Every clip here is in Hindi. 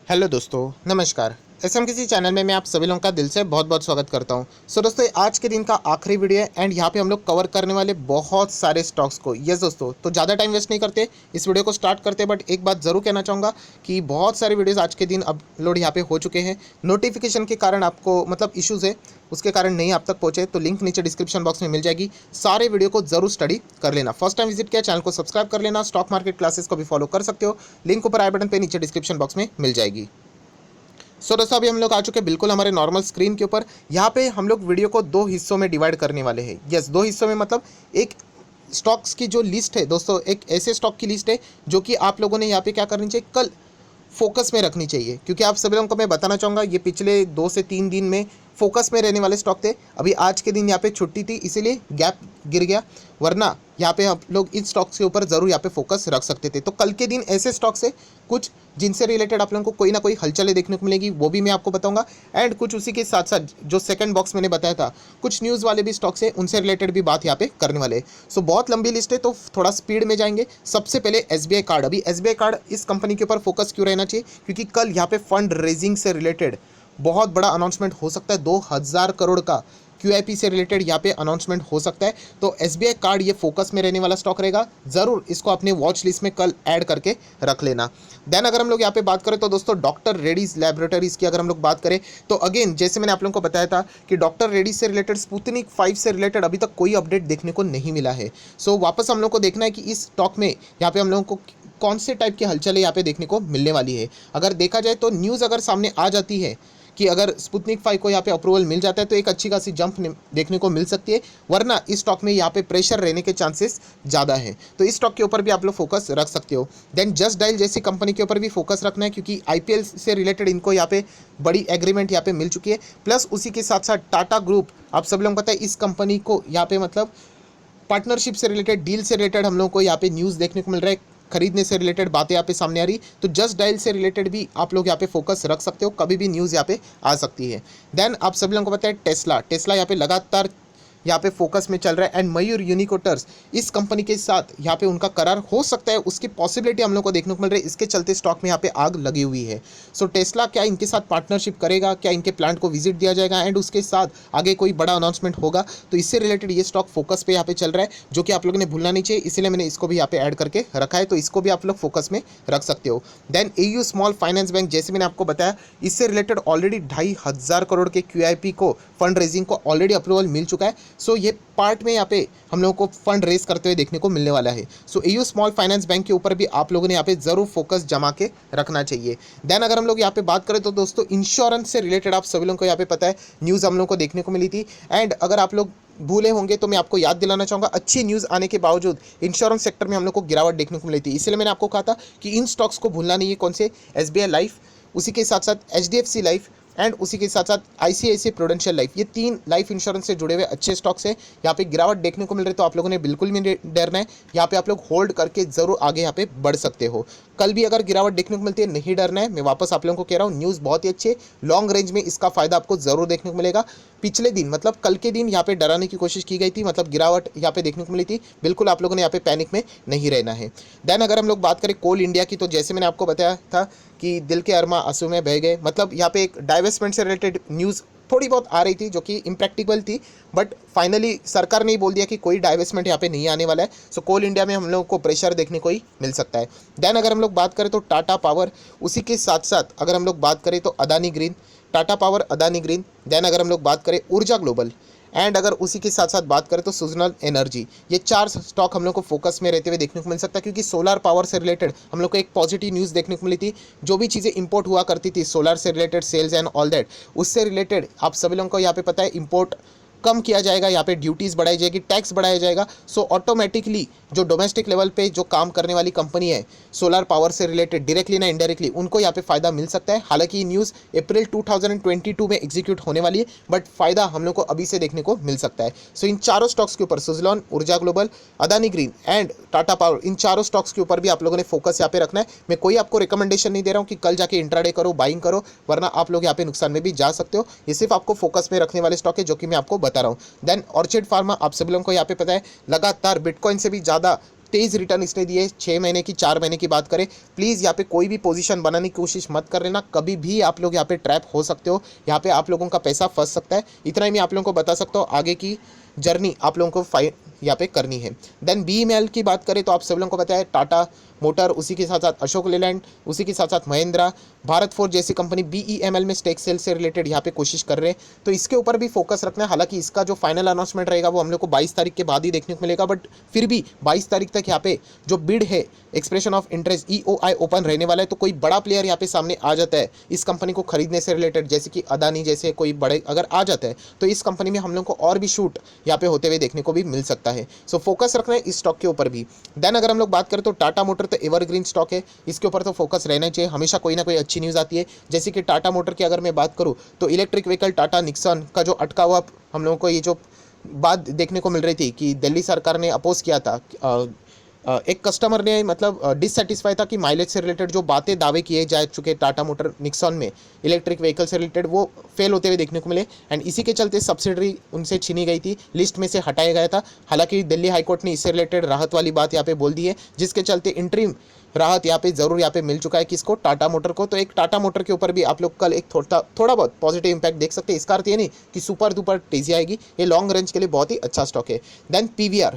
हेलो दोस्तों, नमस्कार। एसएमकेसी चैनल में मैं आप सभी लोगों का दिल से बहुत बहुत स्वागत करता हूं। सो दोस्तों, आज के दिन का आखिरी वीडियो है एंड यहाँ पे हम लोग कवर करने वाले बहुत सारे स्टॉक्स को। यस दोस्तों, तो ज़्यादा टाइम वेस्ट नहीं करते, इस वीडियो को स्टार्ट करते। बट एक बात ज़रूर कहना चाहूँगा कि बहुत सारे वीडियोज़ आज के दिन अपलोड यहाँ पे हो चुके हैं। नोटिफिकेशन के कारण आपको मतलब इशूज़ है, उसके कारण नहीं आप तक पहुँचे, तो लिंक नीचे डिस्क्रिप्शन बॉक्स में मिल जाएगी। सारे वीडियो को जरूर स्टडी कर लेना। फर्स्ट टाइम विजिट किया, चैनल को सब्सक्राइब कर लेना। स्टॉक मार्केट क्लासेस को भी फॉलो कर सकते हो, लिंक ऊपर आई बटन पे नीचे डिस्क्रिप्शन बॉक्स में मिल जाएगी। सो दोस्तों, अभी हम लोग आ चुके हैं बिल्कुल हमारे नॉर्मल स्क्रीन के ऊपर। यहाँ पे हम लोग वीडियो को दो हिस्सों में डिवाइड करने वाले हैं। यस, दो हिस्सों में मतलब एक स्टॉक्स की जो लिस्ट है दोस्तों, एक ऐसे स्टॉक की लिस्ट है जो कि आप लोगों ने यहाँ पे क्या करनी चाहिए, कल फोकस में रखनी चाहिए। क्योंकि आप सभी लोगों को मैं बताना चाहूँगा, ये पिछले 2 से 3 दिन में फोकस में रहने वाले स्टॉक थे। अभी आज के दिन यहाँ पे छुट्टी थी, इसीलिए गैप गिर गया, वरना यहाँ पे हम लोग इन स्टॉक्स के ऊपर ज़रूर यहाँ पे फोकस रख सकते थे। तो कल के दिन ऐसे स्टॉक्स है कुछ जिनसे रिलेटेड आप लोगों को कोई ना कोई हलचलें देखने को मिलेगी, वो भी मैं आपको बताऊंगा। एंड कुछ उसी के साथ साथ जो सेकंड बॉक्स मैंने बताया था, कुछ न्यूज़ वाले भी स्टॉक्स है, उनसे रिलेटेड भी बात यहाँ पे करने वाले हैं। सो बहुत लंबी लिस्ट है, तो थोड़ा स्पीड में जाएंगे। सबसे पहले एसबीआई कार्ड। अभी एसबीआई कार्ड इस कंपनी के ऊपर फोकस क्यों रहना चाहिए, क्योंकि कल यहाँ पे फंड रेजिंग से रिलेटेड बहुत बड़ा अनाउंसमेंट हो सकता है। 2000 करोड़ का क्यूआईपी से रिलेटेड यहाँ पे अनाउंसमेंट हो सकता है। तो एसबीआई कार्ड ये फोकस में रहने वाला स्टॉक रहेगा, ज़रूर इसको अपने वॉच लिस्ट में कल ऐड करके रख लेना। देन अगर हम लोग यहाँ पे बात करें तो दोस्तों, डॉक्टर रेड्डीज लैबोरेटरीज की अगर हम लोग बात करें तो अगेन जैसे मैंने आप लोगों को बताया था कि डॉक्टर रेड्डीज से रिलेटेड स्पुतनिक 5 से रिलेटेड अभी तक कोई अपडेट देखने को नहीं मिला है। सो वापस हम लोग को देखना है कि इस स्टॉक में यहाँ पे हम लोगों को कौन से टाइप की हलचलें यहाँ पे देखने को मिलने वाली है। अगर देखा जाए तो न्यूज़ अगर सामने आ जाती है कि अगर स्पुतनिक 5 को यहाँ पे अप्रूवल मिल जाता है तो एक अच्छी खासी जंप देखने को मिल सकती है, वरना इस स्टॉक में यहाँ पे प्रेशर रहने के चांसेस ज़्यादा हैं। तो इस स्टॉक के ऊपर भी आप लोग फोकस रख सकते हो। देन जस्ट डायल जैसी कंपनी के ऊपर भी फोकस रखना है, क्योंकि आईपीएल से रिलेटेड इनको यहाँ पे बड़ी एग्रीमेंट यहाँ पे मिल चुकी है। प्लस उसी के साथ साथ टाटा ग्रुप, आप सब लोगों को पता है इस कंपनी को यहाँ पे मतलब पार्टनरशिप से रिलेटेड, डील से रिलेटेड हम लोगों को यहाँ पे न्यूज़ देखने को मिल रहा है, खरीदने से रिलेटेड बातें यहाँ पे सामने आ रही। तो जस्ट डायल से रिलेटेड भी आप लोग यहाँ पे फोकस रख सकते हो, कभी भी न्यूज़ यहाँ पे आ सकती है। देन आप सभी लोगों को पता है टेस्ला यहाँ पे लगातार यहाँ पे फोकस में चल रहा है। एंड मयूर यूनिकोटर्स, इस कंपनी के साथ यहाँ पे उनका करार हो सकता है, उसकी पॉसिबिलिटी हम लोग को देखने को मिल रही है। इसके चलते स्टॉक में यहाँ पे आग लगी हुई है। सो टेस्ला क्या इनके साथ पार्टनरशिप करेगा, क्या इनके प्लांट को विजिट दिया जाएगा एंड उसके साथ आगे कोई बड़ा अनाउंसमेंट होगा, तो इससे रिलेटेड ये स्टॉक फोकस पे यहाँ पे चल रहा है, जो कि आप लोगों ने भूलना नहीं चाहिए। इसीलिए मैंने इसको भी यहाँ पे ऐड करके रखा है, तो इसको भी आप लोग फोकस में रख सकते हो। Then AU small finance bank, जैसे मैंने आपको बताया, इससे रिलेटेड ऑलरेडी 2500 करोड़ के क्यूआईपी को फंड रेजिंग को ऑलरेडी अप्रूवल मिल चुका है। सो ये पार्ट में यहाँ पे हम लोगों को फंड रेज करते हुए देखने को मिलने वाला है। सो एयू स्मॉल फाइनेंस बैंक के ऊपर भी आप लोगों ने यहाँ पे जरूर फोकस जमा के रखना चाहिए। देन अगर हम लोग यहाँ पे बात करें तो दोस्तों, इंश्योरेंस से रिलेटेड आप सभी लोगों को यहाँ पे पता है न्यूज़ हम लोगों को देखने को मिली थी। एंड अगर आप लोग भूले होंगे तो मैं आपको याद दिलाना चाहूँगा, अच्छी न्यूज़ आने के बावजूद इंश्योरेंस सेक्टर में हम लोग को गिरावट देखने को मिली थी। इसलिए मैंने आपको कहा था कि इन स्टॉक्स को भूलना नहीं है। कौन से? एसबीआई लाइफ, उसी के साथ साथ एचडीएफसी लाइफ एंड उसी के साथ साथ आईसीआईसीआई प्रूडेंशियल लाइफ, ये 3 लाइफ इंश्योरेंस से जुड़े हुए अच्छे स्टॉक्स हैं। यहाँ पे गिरावट देखने को मिल रही है, तो आप लोगों ने बिल्कुल भी डरना है। यहाँ पे आप लोग होल्ड करके जरूर आगे यहाँ पे बढ़ सकते हो। कल भी अगर गिरावट देखने को मिलती है, नहीं डरना है। मैं वापस आप लोगों को कह रहा हूँ, न्यूज़ बहुत ही अच्छी है, लॉन्ग रेंज में इसका फायदा आपको जरूर देखने को मिलेगा। पिछले दिन मतलब कल के दिन यहाँ पे डराने की कोशिश की गई थी, मतलब गिरावट यहाँ पे देखने को मिली थी। बिल्कुल आप लोगों ने यहाँ पे पैनिक में नहीं रहना है। देन अगर हम लोग बात करें कोल इंडिया की, तो जैसे मैंने आपको बताया था कि दिल के अरमा आंसू में बह गए, मतलब यहाँ पे एक डाइवेस्टमेंट से रिलेटेड न्यूज़ थोड़ी बहुत आ रही थी जो कि इम्प्रैक्टिकल थी, बट फाइनली सरकार ने ही बोल दिया कि कोई डाइवेस्टमेंट यहाँ पे नहीं आने वाला है। सो कोल इंडिया में हम लोगों को प्रेशर देखने को ही मिल सकता है। देन अगर हम लोग बात करें तो टाटा पावर, उसी के साथ साथ अगर हम लोग बात करें तो Adani green, Tata power, Adani green. Then अगर हम लोग बात करें ऊर्जा ग्लोबल, एंड अगर उसी के साथ साथ बात करें तो सुजनल एनर्जी, ये 4 स्टॉक हम लोग को फोकस में रहते हुए देखने को मिल सकता है। क्योंकि सोलर पावर से रिलेटेड हम लोग को एक पॉजिटिव न्यूज़ देखने को मिली थी। जो भी चीज़ें इंपोर्ट हुआ करती थी सोलर से related, sales and all that, उससे रिलेटेड आप सभी लोगों को यहाँ पे पता है इंपोर्ट कम किया जाएगा, यहाँ पे ड्यूटीज़ बढ़ाई जाएगी, टैक्स बढ़ाया जाएगा। सो ऑटोमेटिकली जो डोमेस्टिक लेवल पे जो काम करने वाली कंपनी है सोलर पावर से रिलेटेड, डायरेक्टली ना इनडायरेक्टली, उनको यहाँ पे फ़ायदा मिल सकता है। हालांकि ये न्यूज़ अप्रैल 2022 में एग्जीक्यूट होने वाली है, बट फ़ायदा हम लोग को अभी से देखने को मिल सकता है। सो इन चारों स्टॉक्स के ऊपर, Suzlon, Urja global, Adani green and Tata power, इन चारों स्टॉक्स के ऊपर भी आप लोगों ने फोकस यहाँ पे रखना है। मैं कोई आपको रिकमेंडेशन नहीं दे रहा हूँ कि कल जाके इंट्राडे करो, बाइंग करो, वरना आप लोग यहाँ पे नुकसान में भी जा सकते हो। ये सिर्फ आपको फोकस में रखने वाले स्टॉक है जो कि मैं आपको बता रहा हूँ। देन ऑर्चिड फार्मा, आप सभी लोगों को यहाँ पे पता है लगातार बिटकॉइन से भी ज़्यादा तेज़ रिटर्न इसने दिए 6 महीने की, 4 महीने की बात करें। प्लीज़ यहाँ पे कोई भी पोजीशन बनाने की कोशिश मत कर लेना, कभी भी आप लोग यहाँ पे ट्रैप हो सकते हो, यहाँ पे आप लोगों का पैसा फंस सकता है। इतना ही मैं आप लोगों को बता सकता हूँ, आगे की जर्नी आप लोगों को यहाँ पे करनी है। देन BEML की बात करें तो आप सब लोगों को पता है टाटा मोटर, उसी के साथ साथ अशोक लेलैंड, उसी के साथ साथ महिंद्रा, भारत फोर्ज जैसी कंपनी BEML में स्टेक सेल से रिलेटेड यहाँ पे कोशिश कर रहे हैं, तो इसके ऊपर भी फोकस रखना है। हालांकि इसका जो फाइनल अनाउंसमेंट रहेगा वो हम लोग को 22 तारीख के बाद ही देखने को मिलेगा, बट फिर भी 22 तारीख तक यहाँ पे जो बिड है, expression of interest EOI open रहने वाला है। तो कोई बड़ा प्लेयर यहाँ पे सामने आ जाता है इस कंपनी को खरीदने से रिलेटेड, जैसे कि अदानी जैसे कोई बड़े अगर आ जाता है, तो इस कंपनी में हम लोग को और भी शूट यहाँ पे होते हुए देखने को भी मिल सकता है। सो फोकस रखना है इस स्टॉक के ऊपर भी। देन अगर हम लोग बात करें तो टाटा मोटर तो एवरग्रीन स्टॉक है, इसके ऊपर तो फोकस रहना चाहिए, हमेशा कोई ना कोई अच्छी न्यूज़ आती है। जैसे कि टाटा मोटर की अगर मैं बात करूँ तो इलेक्ट्रिक व्हीकल टाटा निक्सन का जो अटका हुआ हम लोगों को ये जो बात देखने को मिल रही थी कि दिल्ली सरकार ने अपोज किया था, एक कस्टमर ने मतलब डिससेटिस्फाई था कि माइलेज से रिलेटेड जो बातें दावे किए जा चुके टाटा मोटर निक्सन में इलेक्ट्रिक व्हीकल से रिलेटेड, वो फेल होते हुए देखने को मिले, एंड इसी के चलते सब्सिडरी उनसे छीनी गई थी, लिस्ट में से हटाया गया था। हालांकि दिल्ली हाईकोर्ट ने इससे रिलेटेड राहत वाली बात यहाँ पे बोल दी है, जिसके चलते इंटरिम राहत यहाँ पे जरूर यहाँ पे मिल चुका है किसको, टाटा मोटर को। तो एक टाटा मोटर के ऊपर भी आप लोग कल एक थोड़ा बहुत पॉजिटिव इंपैक्ट देख सकते हैं। इसका अर्थ ये नहीं कि सुपर दुपर तेजी आएगी, ये लॉन्ग रेंज के लिए बहुत ही अच्छा स्टॉक है। देन PVR,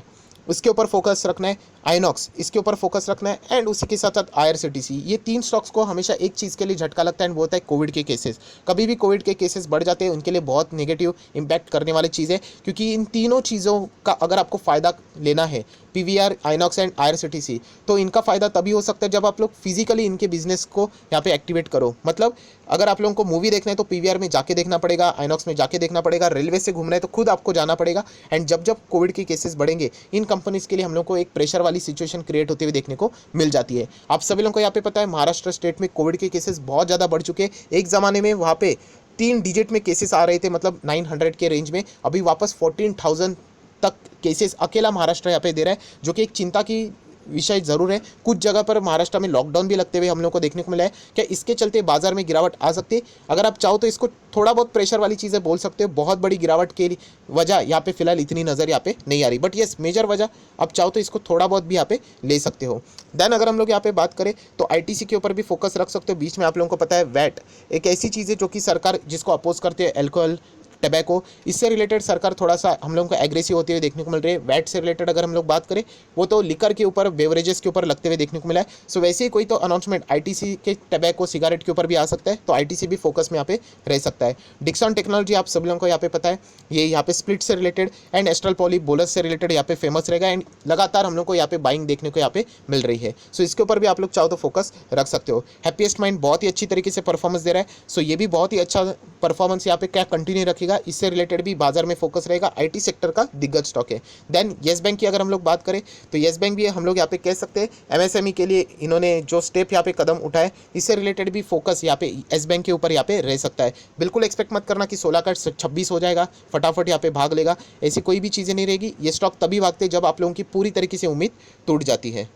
उसके ऊपर फोकस रखना है। आइनॉक्स, इसके ऊपर फोकस रखना है, एंड उसी के साथ साथ IRCTC। ये 3 स्टॉक्स को हमेशा एक चीज़ के लिए झटका लगता है, एंड वो होता है कोविड के केसेस। कभी भी कोविड के केसेस बढ़ जाते हैं, उनके लिए बहुत नेगेटिव इंपैक्ट करने वाली चीज़ है, क्योंकि इन तीनों चीज़ों का अगर आपको फ़ायदा लेना है, PVR, आइनॉक्स एंड IRCTC, तो इनका फ़ायदा तभी हो सकता है जब आप लोग फिजिकली इनके बिजनेस को यहाँ पे एक्टिवेट करो। मतलब अगर आप लोगों को मूवी देखना है तो PVR में जाके देखना पड़ेगा, आइनॉक्स में जाके देखना पड़ेगा, रेलवे से घूमना है तो खुद आपको जाना पड़ेगा। एंड जब जब कोविड के केसेस बढ़ेंगे, इन कंपनीज़ के लिए हम लोग को एक प्रेशर वाली सिचुएशन क्रिएट होते हुए देखने को मिल जाती है। आप सभी लोगों को यहाँ पे पता है महाराष्ट्र स्टेट में कोविड के केसेस बहुत ज़्यादा बढ़ चुके हैं। एक ज़माने में वहाँ पे 3 डिजिट में केसेस आ रहे थे, मतलब 900 के रेंज में, अभी वापस 14,000 तक केसेस अकेला महाराष्ट्र यहाँ पे दे रहा है, जो कि एक चिंता की विषय ज़रूर है। कुछ जगह पर महाराष्ट्र में लॉकडाउन भी लगते हुए हम लोग को देखने को मिला है। क्या इसके चलते बाजार में गिरावट आ सकती है? अगर आप चाहो तो इसको थोड़ा बहुत प्रेशर वाली चीज़ें बोल सकते हो। बहुत बड़ी गिरावट की वजह यहाँ पे फिलहाल इतनी नज़र यहाँ पे नहीं आ रही, बट येस मेजर वजह आप चाहो तो इसको थोड़ा बहुत भी यहाँ पे ले सकते हो। देन अगर हम लोग यहाँ पे बात करें तो ITC के ऊपर भी फोकस रख सकते हो। बीच में आप लोगों को पता है वैट एक ऐसी चीज़ है जो कि सरकार जिसको अपोज करते हैं, एल्कोहल टबैको, इससे रिलेटेड सरकार थोड़ा सा हम लोगों को एग्रेसिव होती हुई देखने को मिल रही है। वैट से रिलेटेड अगर हम लोग बात करें वो तो लिकर के ऊपर, बेवरेजेस के ऊपर लगते हुए देखने को मिला है। सो वैसे ही कोई तो अनाउंसमेंट ITC के टबैको सिगरेट के ऊपर भी आ सकता है, तो ITC भी फोकस में यहाँ पे रह सकता है। डिक्सन टेक्नोलॉजी आप सब लोगों को यहाँ पे पता है, ये यहाँ पे स्प्लिट से related and astral poly bolus से रिलेटेड यहाँ पे फेमस रहेगा, एंड लगातार हम लोग को यहाँ पे बाइंग देखने को यहाँ पे मिल रही है। सो इसके ऊपर भी आप लोग चाहो तो फोकस रख सकते हो। हैप्पीएस्ट माइंड बहुत ही अच्छी तरीके से परफॉर्मेंस दे रहा है, सो ये भी बहुत ही अच्छा परफॉर्मेंस यहाँ पे क्या कंटिन्यू रखेगा, इससे रिलेटेड भी बाजार में फोकस रहेगा। IT सेक्टर का दिग्गज स्टॉक है। देन येस बैंक की अगर हम लोग बात करें तो येस बैंक भी हम लोग यहाँ पे कह सकते हैं MSME के लिए इन्होंने जो स्टेप यहाँ पे कदम उठाए, इससे रिलेटेड भी फोकस यहाँ पे येस बैंक के ऊपर यहाँ पे रह सकता है। बिल्कुल एक्सपेक्ट मत करना कि 16 का 26 हो जाएगा, फटाफट यहाँ पे भाग लेगा, ऐसी कोई भी चीज़ें नहीं रहेगी। ये स्टॉक तभी भागते जब आप लोगों की पूरी तरीके से उम्मीद टूट जाती है।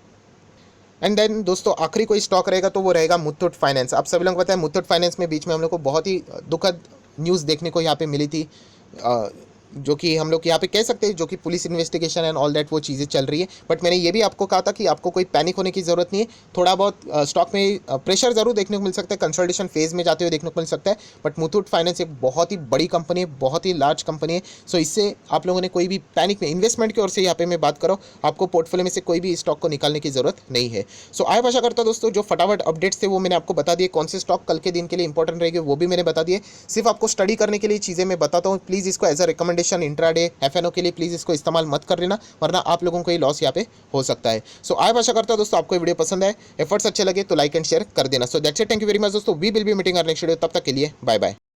एंड देन दोस्तों आखिरी कोई स्टॉक रहेगा तो वो रहेगा मुथूट फाइनेंस। आप सभी लोगों को पता है मुथूट फाइनेंस में बीच में हम लोग को बहुत ही दुखद न्यूज़ देखने को यहाँ पे मिली थी, जो कि हम लोग यहाँ पे कह सकते हैं जो कि police investigation and all that वो चीज़ें चल रही है। बट मैंने ये भी आपको कहा था कि आपको कोई पैनिक होने की ज़रूरत नहीं है। थोड़ा बहुत स्टॉक में प्रेशर ज़रूर देखने को मिल सकता है, कंसोलिडेशन फेज में जाते हुए देखने को मिल सकता है, बट मुथूट फाइनेंस एक बहुत ही बड़ी कंपनी है, बहुत ही लार्ज कंपनी है। सो इससे आप लोगों ने कोई भी पैनिक में, इन्वेस्टमेंट की ओर से यहाँ पे मैं बात करूँ, आपको पोर्टफोलियो में से कोई भी स्टॉक को निकालने की ज़रूरत नहीं है। सो आय आशा करता हूं दोस्तों जो फटाफट अपडेट्स थे वो मैंने आपको बता दिए, कौन से स्टॉक कल के दिन के लिए इंपॉर्टेंट रहेंगे वो भी मैंने बता दिए। सिर्फ आपको स्टडी करने के लिए चीज़ें मैं बताता हूँ, प्लीज़ इसको as a recommendation intraday FNO के लिए प्लीज़ इसको इस्तेमाल मत कर लेना, वरना आप लोगों को ये लॉस यहाँ पे हो सकता है। सो आय आशा करता हूं दोस्तों आपको ये वीडियो पसंद आए, एफर्ट्स अच्छे लगे तो लाइक एंड शेयर कर देना। So that's it, thank you very much दोस्तों, we will be meeting our next video, तब तक के लिए बाय बाय।